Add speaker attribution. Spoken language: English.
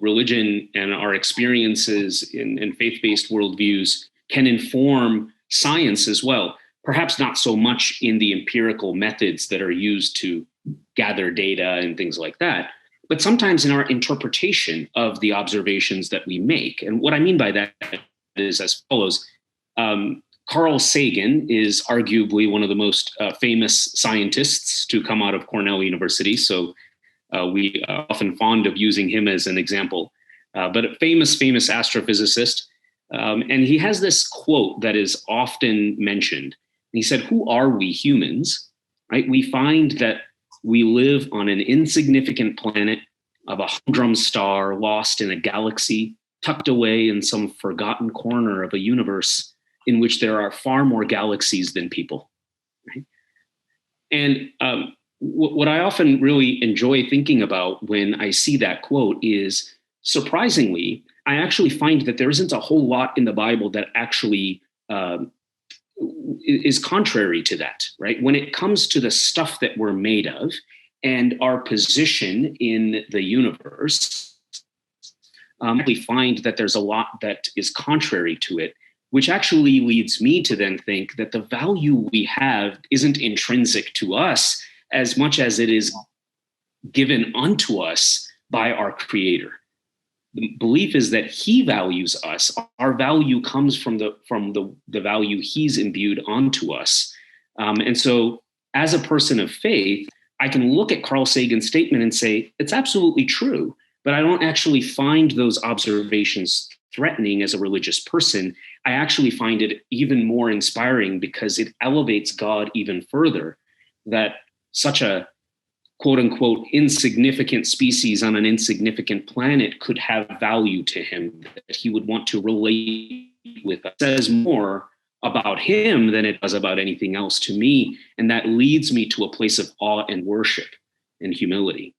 Speaker 1: religion and our experiences in faith-based worldviews can inform science as well. Perhaps not so much in the empirical methods that are used to gather data and things like that, but sometimes in our interpretation of the observations that we make. And what I mean by that is as follows. Carl Sagan is arguably one of the most famous scientists to come out of Cornell University. So we are often fond of using him as an example, but a famous astrophysicist. And he has this quote that is often mentioned. He said, "Who are we humans?" Right? We find that we live on an insignificant planet of a humdrum star lost in a galaxy, tucked away in some forgotten corner of a universe in which there are far more galaxies than people. Right? And what I often really enjoy thinking about when I see that quote is, surprisingly, I actually find that there isn't a whole lot in the Bible that actually is contrary to that, right? When it comes to the stuff that we're made of and our position in the universe, we find that there's a lot that is contrary to it, which actually leads me to then think that the value we have isn't intrinsic to us as much as it is given unto us by our Creator. The belief is that He values us. Our value comes from the value He's imbued onto us. And so as a person of faith, I can look at Carl Sagan's statement and say, it's absolutely true, but I don't actually find those observations threatening as a religious person. I actually find it even more inspiring because it elevates God even further, that such a quote unquote insignificant species on an insignificant planet could have value to Him, that He would want to relate with us. It says more about Him than it does about anything else to me. And that leads me to a place of awe and worship and humility.